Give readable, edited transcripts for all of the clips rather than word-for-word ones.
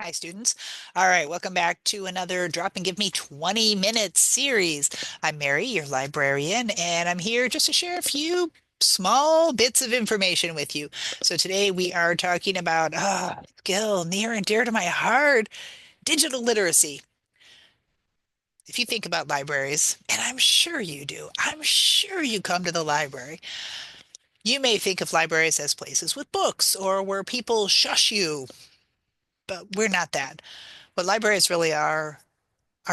Hi, students. All right, welcome back to another Drop and Give Me 20 Minutes series. I'm Mary, your librarian, and I'm here just to share a few small bits of information with you. So today we are talking about skill near and dear to my heart, digital literacy. If you think about libraries, and I'm sure you do, I'm sure you come to the library. You may think of libraries as places with books or where people shush you, but we're not that. What libraries really are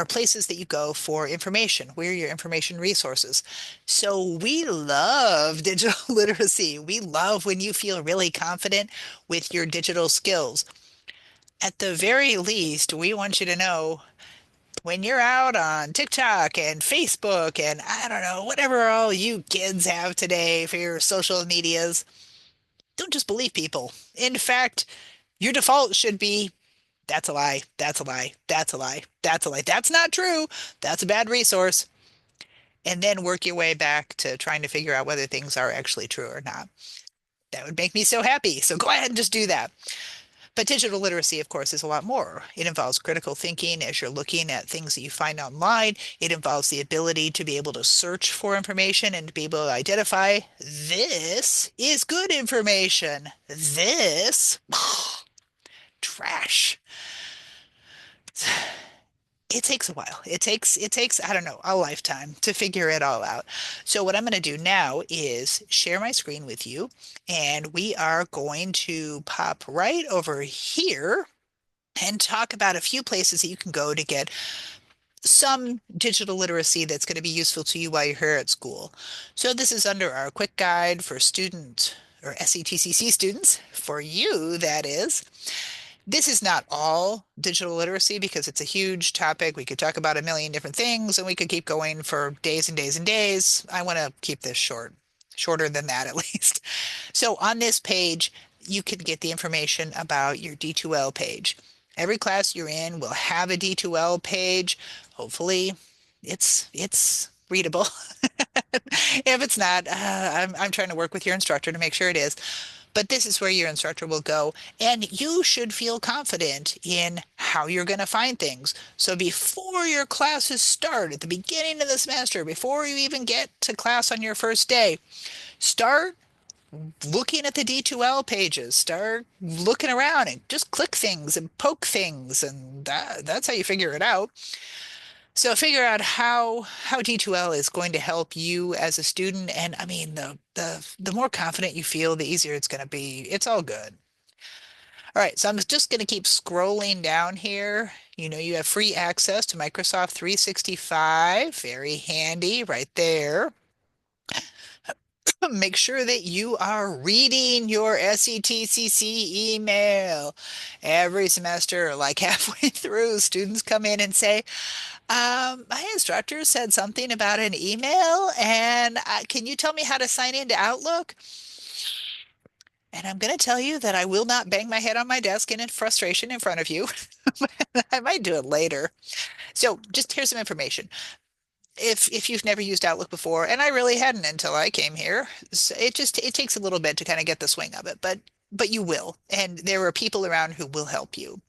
places that you go for information. We're your information resources. So we love digital literacy. We love when you feel really confident with your digital skills. At the very least, we want you to know when you're out on TikTok and Facebook and I don't know, whatever all you kids have today for your social medias, don't just believe people. In fact, your default should be that's a lie. That's a lie. That's a lie. That's a lie. That's not true. That's a bad resource. And then work your way back to trying to figure out whether things are actually true or not. That would make me so happy. So go ahead and just do that. But digital literacy, of course, is a lot more. It involves critical thinking as you're looking at things that you find online. It involves the ability to be able to search for information and to be able to identify this is good information. This trash. It takes a while. It takes, I don't know, a lifetime to figure it all out. So what I'm going to do now is share my screen with you, and we are going to pop right over here and talk about a few places that you can go to get some digital literacy that's going to be useful to you while you're here at school. So this is under our quick guide for student or SETCC students, for you, that is. This is not all digital literacy because it's a huge topic. We could talk about a million different things and we could keep going for days and days and days. I want to keep this short, shorter than that at least. So on this page, you can get the information about your D2L page. Every class you're in will have a D2L page. Hopefully it's readable. If it's not, I'm trying to work with your instructor to make sure it is. But this is where your instructor will go, and you should feel confident in how you're going to find things. So before your classes start at the beginning of the semester, before you even get to class on your first day, start looking at the D2L pages, start looking around and just click things and poke things, and that's how you figure it out. So figure out how D2L is going to help you as a student. And I mean, the more confident you feel, the easier it's going to be. It's all good. All right, so I'm just going to keep scrolling down here. You know, you have free access to Microsoft 365. Very handy right there. Make sure that you are reading your SETCC email every semester, like halfway through. Students come in and say, my instructor said something about an email, and can you tell me how to sign into Outlook? And I'm going to tell you that I will not bang my head on my desk in frustration in front of you. I might do it later. So just here's some information. If you've never used Outlook before, and I really hadn't until I came here, so it takes a little bit to kind of get the swing of it, but you will, and there are people around who will help you.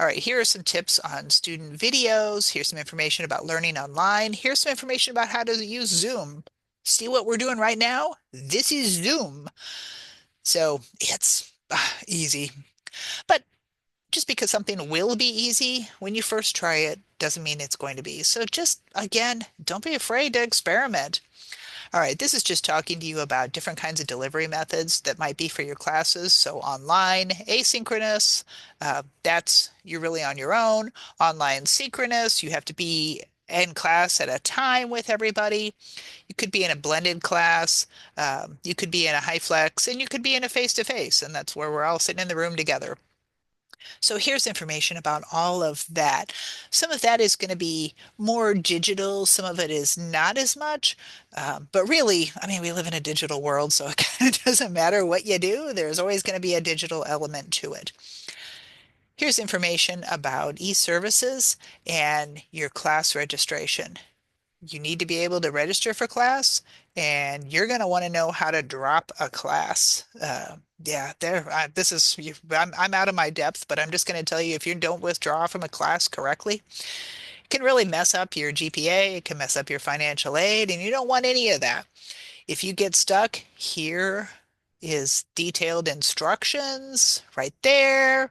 All right, here are some tips on student videos. Here's some information about learning online. Here's some information about how to use Zoom. See what we're doing right now? This is Zoom. So it's easy. But just because something will be easy when you first try it doesn't mean it's going to be. So just again, don't be afraid to experiment. All right, this is just talking to you about different kinds of delivery methods that might be for your classes. So online, asynchronous, that's you're really on your own. Online synchronous, you have to be in class at a time with everybody. You could be in a blended class, you could be in a high flex, and you could be in a face-to-face, and that's where we're all sitting in the room together. So here's information about all of that. Some of that is going to be more digital, some of it is not as much. But really, I mean, we live in a digital world, so it kind of doesn't matter what you do. There's always going to be a digital element to it. Here's information about e-services and your class registration. You need to be able to register for class, and you're going to want to know how to drop a class. Yeah, this is, I'm out of my depth, but I'm just going to tell you if you don't withdraw from a class correctly, it can really mess up your GPA, it can mess up your financial aid, and you don't want any of that. If you get stuck, here is detailed instructions right there.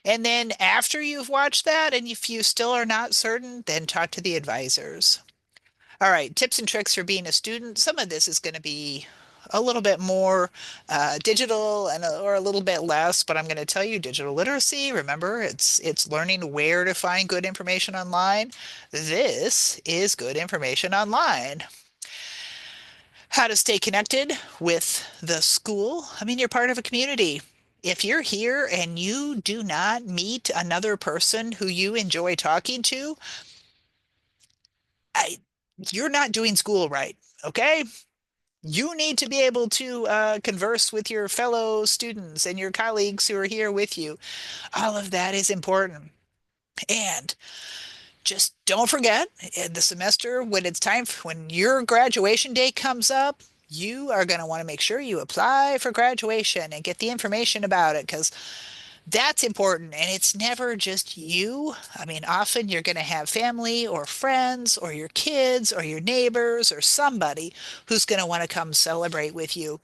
And then after you've watched that, and if you still are not certain, then talk to the advisors. All right, tips and tricks for being a student. Some of this is going to be a little bit more digital and or a little bit less, but I'm going to tell you digital literacy. Remember, it's learning where to find good information online. This is good information online. How to stay connected with the school. I mean, you're part of a community. If you're here and you do not meet another person who you enjoy talking to, I, you're not doing school right. Okay? You need to be able to converse with your fellow students and your colleagues who are here with you. All of that is important. And just don't forget in the semester when it's time when your graduation day comes up, you are going to want to make sure you apply for graduation and get the information about it because that's important. And it's never just you. I mean, often you're going to have family or friends or your kids or your neighbors or somebody who's going to want to come celebrate with you.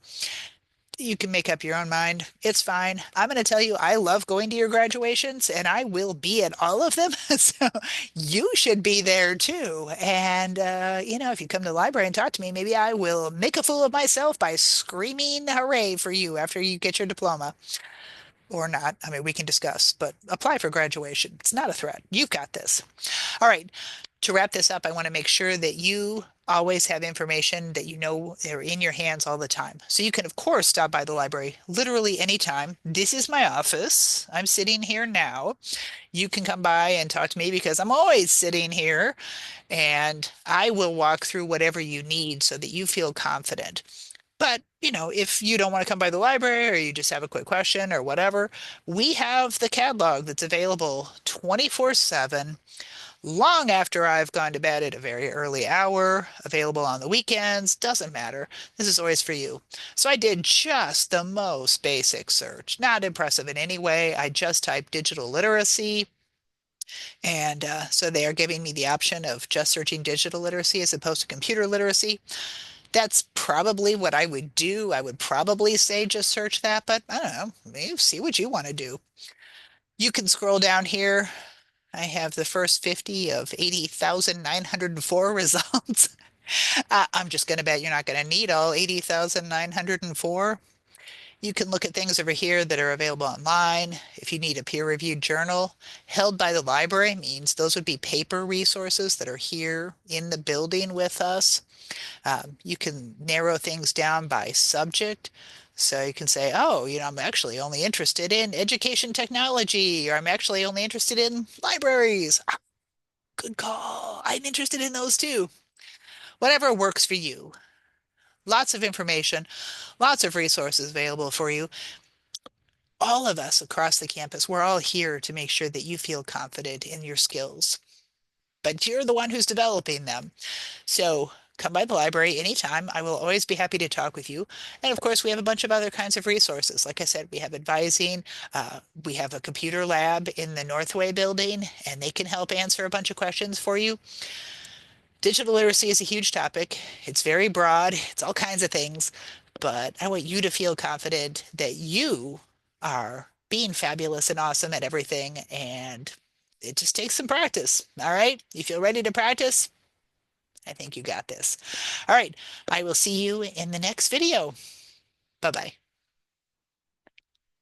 You can make up your own mind. It's fine. I'm going to tell you, I love going to your graduations and I will be at all of them. So you should be there too. And, if you come to the library and talk to me, maybe I will make a fool of myself by screaming hooray for you after you get your diploma or not. I mean, we can discuss, but apply for graduation. It's not a threat. You've got this. All right. To wrap this up, I want to make sure that you always have information that you know are in your hands all the time. So you can, of course, stop by the library literally anytime. This is my office. I'm sitting here now. You can come by and talk to me because I'm always sitting here and I will walk through whatever you need so that you feel confident. But, if you don't want to come by the library or you just have a quick question or whatever, we have the catalog that's available 24/7 long after I've gone to bed at a very early hour, available on the weekends, doesn't matter. This is always for you. So I did just the most basic search, not impressive in any way. I just typed digital literacy. And so they are giving me the option of just searching digital literacy as opposed to computer literacy. That's probably what I would do. I would probably say just search that, but I don't know. Maybe see what you want to do. You can scroll down here. I have the first 50 of 80,904 results. I'm just going to bet you're not going to need all 80,904. You can look at things over here that are available online. If you need a peer-reviewed journal held by the library, means those would be paper resources that are here in the building with us. You can narrow things down by subject. So you can say, oh, I'm actually only interested in education technology, or I'm actually only interested in libraries. Ah, good call. I'm interested in those too. Whatever works for you. Lots of information, lots of resources available for you. All of us across the campus, we're all here to make sure that you feel confident in your skills, but you're the one who's developing them. So come by the library anytime. I will always be happy to talk with you. And of course, we have a bunch of other kinds of resources. Like I said, we have advising. We have a computer lab in the Northway building, and they can help answer a bunch of questions for you. Digital literacy is a huge topic. It's very broad. It's all kinds of things. But I want you to feel confident that you are being fabulous and awesome at everything. And it just takes some practice. All right? You feel ready to practice? I think you got this. All right. I will see you in the next video. Bye-bye.